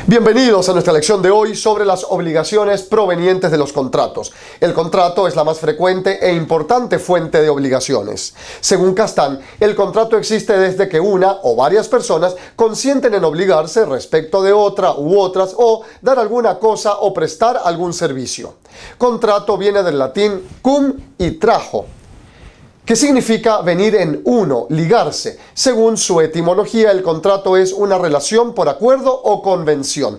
Bienvenidos a nuestra lección de hoy sobre las obligaciones provenientes de los contratos. El contrato es la más frecuente e importante fuente de obligaciones. Según Castán, el contrato existe desde que una o varias personas consienten en obligarse respecto de otra u otras o dar alguna cosa o prestar algún servicio. Contrato viene del latín cum y trajo, que significa venir en uno, ligarse. Según su etimología, el contrato es una relación por acuerdo o convención.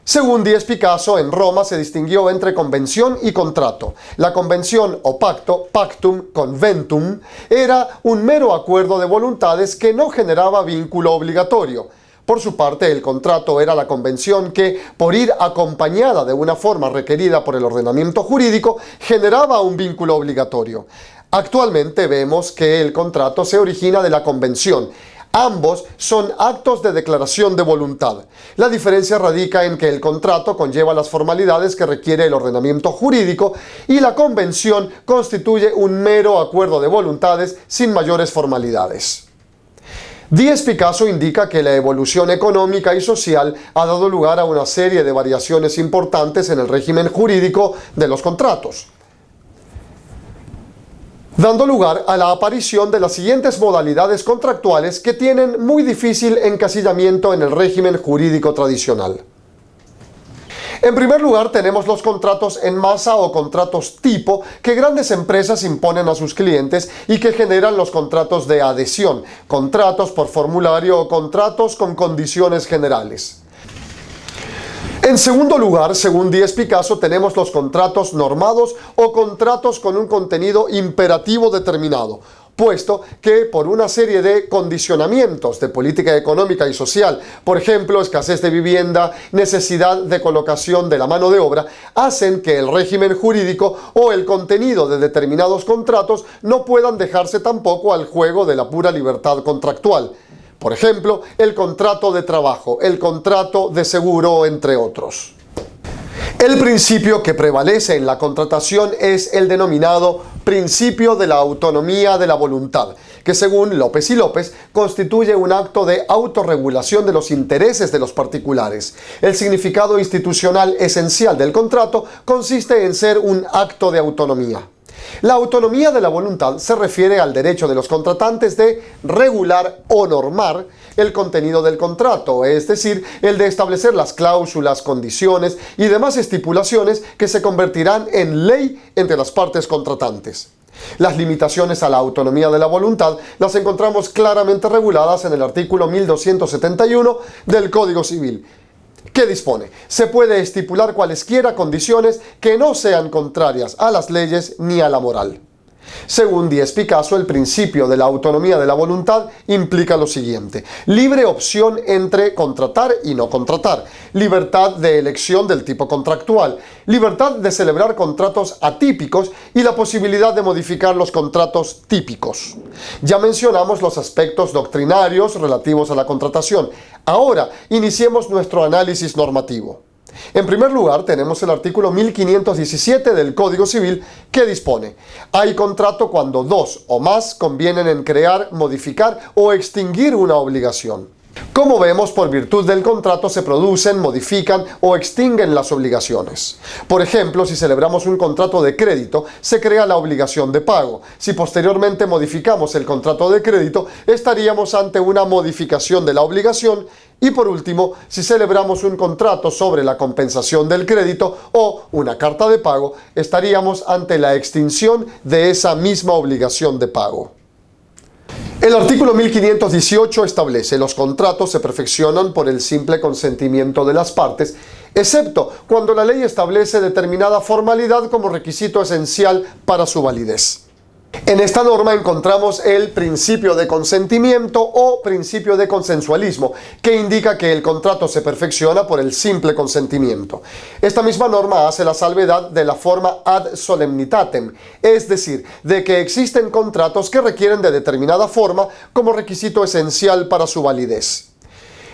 Según Díez Picasso, en Roma se distinguió entre convención y contrato. La convención o pacto, pactum conventum, era un mero acuerdo de voluntades que no generaba vínculo obligatorio. Por su parte, el contrato era la convención que, por ir acompañada de una forma requerida por el ordenamiento jurídico, generaba un vínculo obligatorio. Actualmente vemos que el contrato se origina de la convención. Ambos son actos de declaración de voluntad. La diferencia radica en que el contrato conlleva las formalidades que requiere el ordenamiento jurídico y la convención constituye un mero acuerdo de voluntades sin mayores formalidades. Díez Picasso indica que la evolución económica y social ha dado lugar a una serie de variaciones importantes en el régimen jurídico de los contratos, dando lugar a la aparición de las siguientes modalidades contractuales que tienen muy difícil encasillamiento en el régimen jurídico tradicional. En primer lugar, tenemos los contratos en masa o contratos tipo que grandes empresas imponen a sus clientes y que generan los contratos de adhesión, contratos por formulario o contratos con condiciones generales. En segundo lugar, según Díez Picasso, tenemos los contratos normados o contratos con un contenido imperativo determinado, puesto que por una serie de condicionamientos de política económica y social, por ejemplo, escasez de vivienda, necesidad de colocación de la mano de obra, hacen que el régimen jurídico o el contenido de determinados contratos no puedan dejarse tampoco al juego de la pura libertad contractual. Por ejemplo, el contrato de trabajo, el contrato de seguro, entre otros. El principio que prevalece en la contratación es el denominado principio de la autonomía de la voluntad, que según López y López constituye un acto de autorregulación de los intereses de los particulares. El significado institucional esencial del contrato consiste en ser un acto de autonomía. La autonomía de la voluntad se refiere al derecho de los contratantes de regular o normar el contenido del contrato, es decir, el de establecer las cláusulas, condiciones y demás estipulaciones que se convertirán en ley entre las partes contratantes. Las limitaciones a la autonomía de la voluntad las encontramos claramente reguladas en el artículo 1271 del Código Civil, que dispone: se puede estipular cualesquiera condiciones que no sean contrarias a las leyes ni a la moral. Según Díez Picasso, el principio de la autonomía de la voluntad implica lo siguiente: libre opción entre contratar y no contratar, libertad de elección del tipo contractual, libertad de celebrar contratos atípicos y la posibilidad de modificar los contratos típicos. Ya mencionamos los aspectos doctrinarios relativos a la contratación. Ahora, iniciemos nuestro análisis normativo. En primer lugar, tenemos el artículo 1517 del Código Civil que dispone: hay contrato cuando dos o más convienen en crear, modificar o extinguir una obligación. Como vemos, por virtud del contrato se producen, modifican o extinguen las obligaciones. Por ejemplo, si celebramos un contrato de crédito, se crea la obligación de pago. Si posteriormente modificamos el contrato de crédito, estaríamos ante una modificación de la obligación. Y por último, si celebramos un contrato sobre la compensación del crédito o una carta de pago, estaríamos ante la extinción de esa misma obligación de pago. El artículo 1518 establece: los contratos se perfeccionan por el simple consentimiento de las partes, excepto cuando la ley establece determinada formalidad como requisito esencial para su validez. En esta norma encontramos el principio de consentimiento o principio de consensualismo, que indica que el contrato se perfecciona por el simple consentimiento. Esta misma norma hace la salvedad de la forma ad solemnitatem, es decir, de que existen contratos que requieren de determinada forma como requisito esencial para su validez.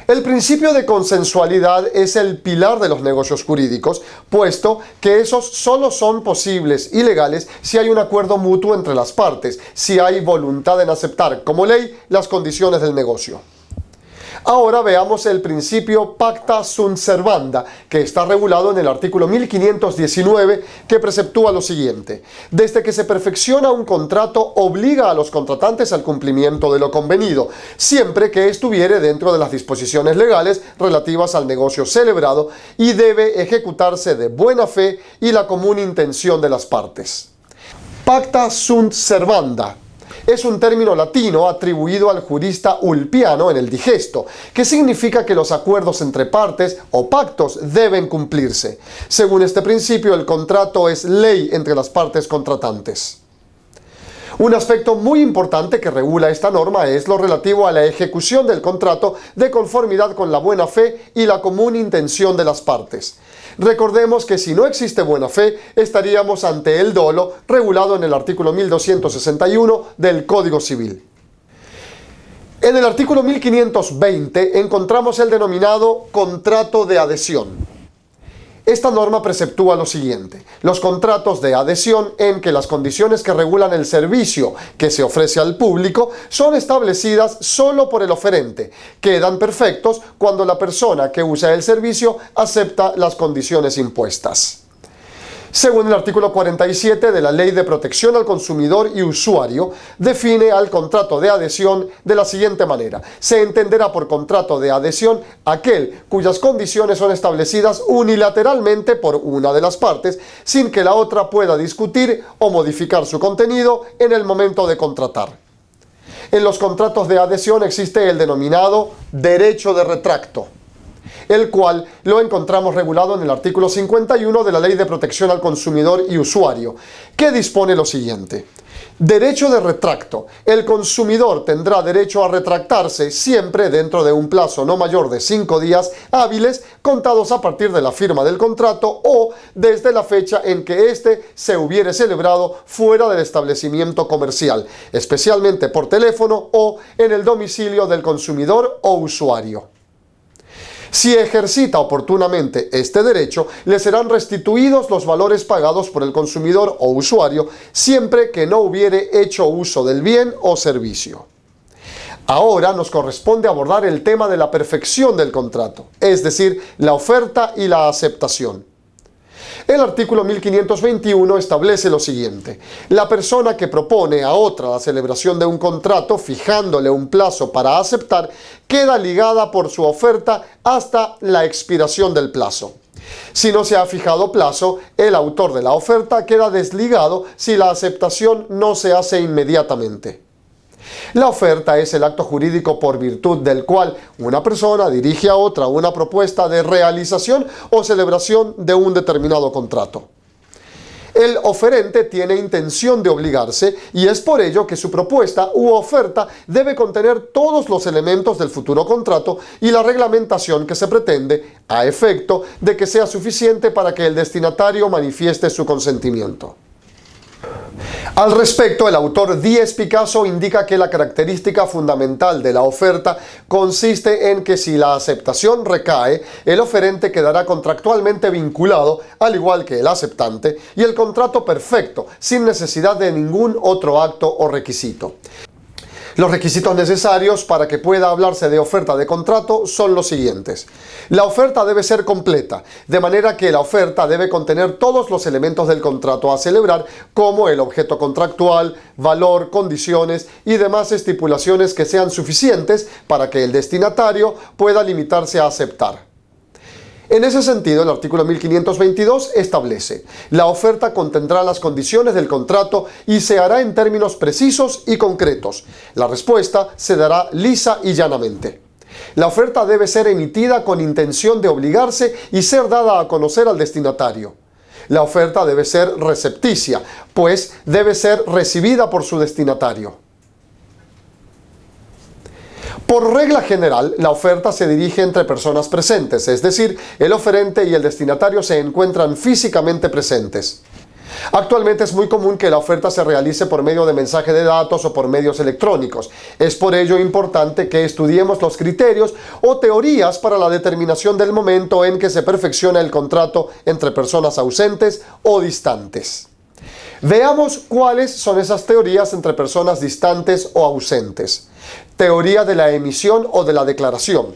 El principio de consensualidad es el pilar de los negocios jurídicos, puesto que esos solo son posibles y legales si hay un acuerdo mutuo entre las partes, si hay voluntad en aceptar como ley las condiciones del negocio. Ahora veamos el principio pacta sunt servanda, que está regulado en el artículo 1519, que preceptúa lo siguiente: desde que se perfecciona un contrato, obliga a los contratantes al cumplimiento de lo convenido, siempre que estuviere dentro de las disposiciones legales relativas al negocio celebrado, y debe ejecutarse de buena fe y la común intención de las partes. Pacta sunt servanda es un término latino atribuido al jurista Ulpiano en el Digesto, que significa que los acuerdos entre partes o pactos deben cumplirse. Según este principio, el contrato es ley entre las partes contratantes. Un aspecto muy importante que regula esta norma es lo relativo a la ejecución del contrato de conformidad con la buena fe y la común intención de las partes. Recordemos que si no existe buena fe, estaríamos ante el dolo, regulado en el artículo 1261 del Código Civil. En el artículo 1520 encontramos el denominado contrato de adhesión. Esta norma preceptúa lo siguiente: los contratos de adhesión en que las condiciones que regulan el servicio que se ofrece al público son establecidas solo por el oferente, quedan perfectos cuando la persona que usa el servicio acepta las condiciones impuestas. Según el artículo 47 de la Ley de Protección al Consumidor y Usuario, define al contrato de adhesión de la siguiente manera: se entenderá por contrato de adhesión aquel cuyas condiciones son establecidas unilateralmente por una de las partes, sin que la otra pueda discutir o modificar su contenido en el momento de contratar. En los contratos de adhesión existe el denominado derecho de retracto, el cual lo encontramos regulado en el artículo 51 de la Ley de Protección al Consumidor y Usuario, que dispone lo siguiente: derecho de retracto. El consumidor tendrá derecho a retractarse siempre dentro de un plazo no mayor de 5 días hábiles contados a partir de la firma del contrato o desde la fecha en que éste se hubiere celebrado fuera del establecimiento comercial, especialmente por teléfono o en el domicilio del consumidor o usuario. Si ejercita oportunamente este derecho, le serán restituidos los valores pagados por el consumidor o usuario, siempre que no hubiere hecho uso del bien o servicio. Ahora nos corresponde abordar el tema de la perfección del contrato, es decir, la oferta y la aceptación. El artículo 1521 establece lo siguiente: la persona que propone a otra la celebración de un contrato fijándole un plazo para aceptar queda ligada por su oferta hasta la expiración del plazo. Si no se ha fijado plazo, el autor de la oferta queda desligado si la aceptación no se hace inmediatamente. La oferta es el acto jurídico por virtud del cual una persona dirige a otra una propuesta de realización o celebración de un determinado contrato. El oferente tiene intención de obligarse y es por ello que su propuesta u oferta debe contener todos los elementos del futuro contrato y la reglamentación que se pretende, a efecto de que sea suficiente para que el destinatario manifieste su consentimiento. Al respecto, el autor Díez Picasso indica que la característica fundamental de la oferta consiste en que si la aceptación recae, el oferente quedará contractualmente vinculado, al igual que el aceptante, y el contrato perfecto, sin necesidad de ningún otro acto o requisito. Los requisitos necesarios para que pueda hablarse de oferta de contrato son los siguientes. La oferta debe ser completa, de manera que la oferta debe contener todos los elementos del contrato a celebrar, como el objeto contractual, valor, condiciones y demás estipulaciones que sean suficientes para que el destinatario pueda limitarse a aceptar. En ese sentido, el artículo 1522 establece: la oferta contendrá las condiciones del contrato y se hará en términos precisos y concretos. La respuesta se dará lisa y llanamente. La oferta debe ser emitida con intención de obligarse y ser dada a conocer al destinatario. La oferta debe ser recepticia, pues debe ser recibida por su destinatario. Por regla general, la oferta se dirige entre personas presentes, es decir, el oferente y el destinatario se encuentran físicamente presentes. Actualmente es muy común que la oferta se realice por medio de mensaje de datos o por medios electrónicos. Es por ello importante que estudiemos los criterios o teorías para la determinación del momento en que se perfecciona el contrato entre personas ausentes o distantes. Veamos cuáles son esas teorías entre personas distantes o ausentes. Teoría de la emisión o de la declaración.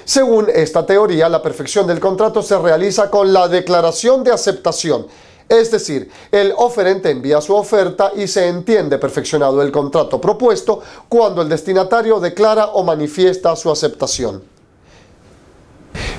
Según esta teoría, la perfección del contrato se realiza con la declaración de aceptación. Es decir, el oferente envía su oferta y se entiende perfeccionado el contrato propuesto cuando el destinatario declara o manifiesta su aceptación.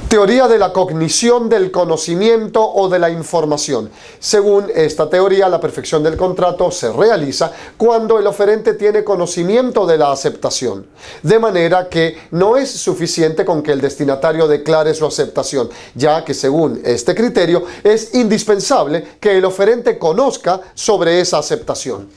Teoría de la cognición del conocimiento o de la información. Según esta teoría, la perfección del contrato se realiza cuando el oferente tiene conocimiento de la aceptación. De manera que no es suficiente con que el destinatario declare su aceptación, ya que según este criterio es indispensable que el oferente conozca sobre esa aceptación.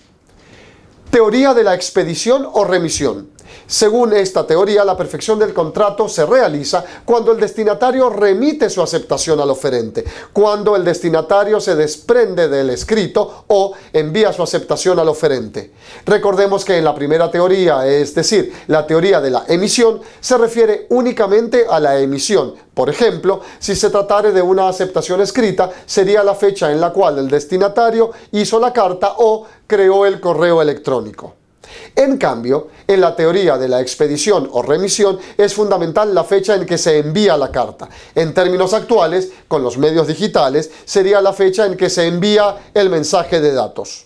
Teoría de la expedición o remisión. Según esta teoría, la perfección del contrato se realiza cuando el destinatario remite su aceptación al oferente, cuando el destinatario se desprende del escrito o envía su aceptación al oferente. Recordemos que en la primera teoría, es decir, la teoría de la emisión, se refiere únicamente a la emisión. Por ejemplo, si se tratara de una aceptación escrita, sería la fecha en la cual el destinatario hizo la carta o creó el correo electrónico. En cambio, en la teoría de la expedición o remisión es fundamental la fecha en que se envía la carta. En términos actuales, con los medios digitales, sería la fecha en que se envía el mensaje de datos.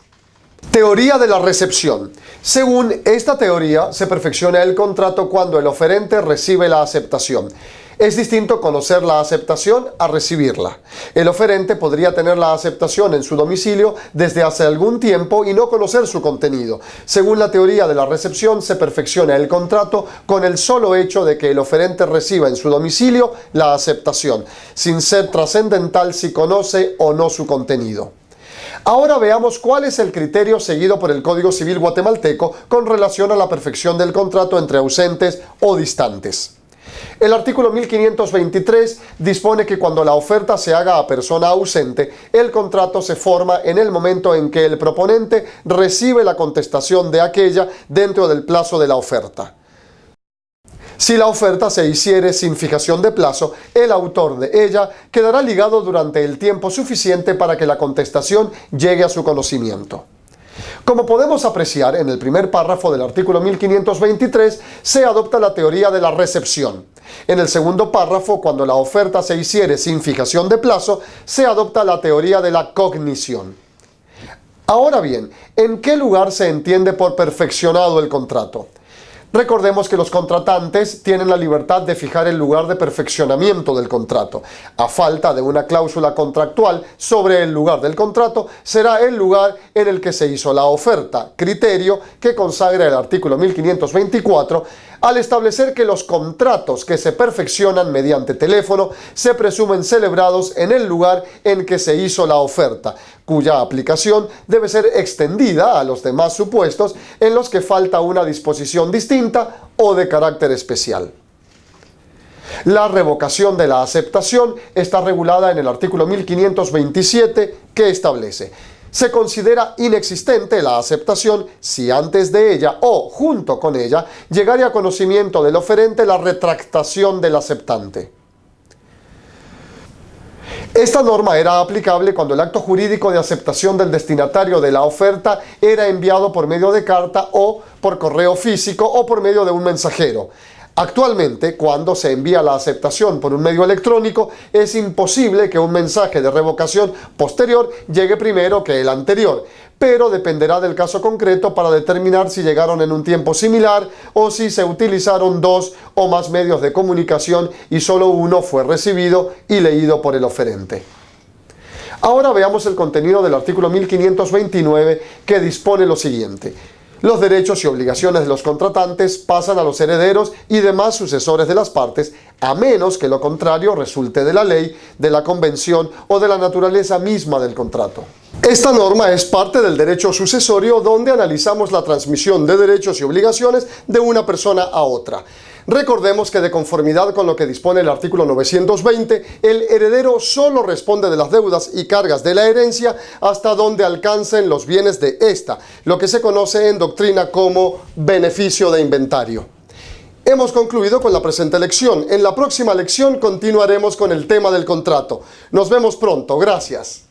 Teoría de la recepción. Según esta teoría, se perfecciona el contrato cuando el oferente recibe la aceptación. Es distinto conocer la aceptación a recibirla. El oferente podría tener la aceptación en su domicilio desde hace algún tiempo y no conocer su contenido. Según la teoría de la recepción, se perfecciona el contrato con el solo hecho de que el oferente reciba en su domicilio la aceptación, sin ser trascendental si conoce o no su contenido. Ahora veamos cuál es el criterio seguido por el Código Civil guatemalteco con relación a la perfección del contrato entre ausentes o distantes. El artículo 1523 dispone que cuando la oferta se haga a persona ausente, el contrato se forma en el momento en que el proponente recibe la contestación de aquella dentro del plazo de la oferta. Si la oferta se hiciere sin fijación de plazo, el autor de ella quedará ligado durante el tiempo suficiente para que la contestación llegue a su conocimiento. Como podemos apreciar en el primer párrafo del artículo 1523, se adopta la teoría de la recepción. En el segundo párrafo, cuando la oferta se hiciere sin fijación de plazo, se adopta la teoría de la cognición. Ahora bien, ¿en qué lugar se entiende por perfeccionado el contrato? Recordemos que los contratantes tienen la libertad de fijar el lugar de perfeccionamiento del contrato. A falta de una cláusula contractual sobre el lugar del contrato, será el lugar en el que se hizo la oferta, criterio que consagra el artículo 1524, al establecer que los contratos que se perfeccionan mediante teléfono se presumen celebrados en el lugar en que se hizo la oferta, cuya aplicación debe ser extendida a los demás supuestos en los que falta una disposición distinta o de carácter especial. La revocación de la aceptación está regulada en el artículo 1527, que establece: se considera inexistente la aceptación si antes de ella o junto con ella llegare a conocimiento del oferente la retractación del aceptante. Esta norma era aplicable cuando el acto jurídico de aceptación del destinatario de la oferta era enviado por medio de carta o por correo físico o por medio de un mensajero. Actualmente, cuando se envía la aceptación por un medio electrónico, es imposible que un mensaje de revocación posterior llegue primero que el anterior, pero dependerá del caso concreto para determinar si llegaron en un tiempo similar o si se utilizaron dos o más medios de comunicación y solo uno fue recibido y leído por el oferente. Ahora veamos el contenido del artículo 1529, que dispone lo siguiente: los derechos y obligaciones de los contratantes pasan a los herederos y demás sucesores de las partes, a menos que lo contrario resulte de la ley, de la convención o de la naturaleza misma del contrato. Esta norma es parte del derecho sucesorio, donde analizamos la transmisión de derechos y obligaciones de una persona a otra. Recordemos que de conformidad con lo que dispone el artículo 920, el heredero solo responde de las deudas y cargas de la herencia hasta donde alcancen los bienes de ésta, lo que se conoce en doctrina como beneficio de inventario. Hemos concluido con la presente lección. En la próxima lección continuaremos con el tema del contrato. Nos vemos pronto. Gracias.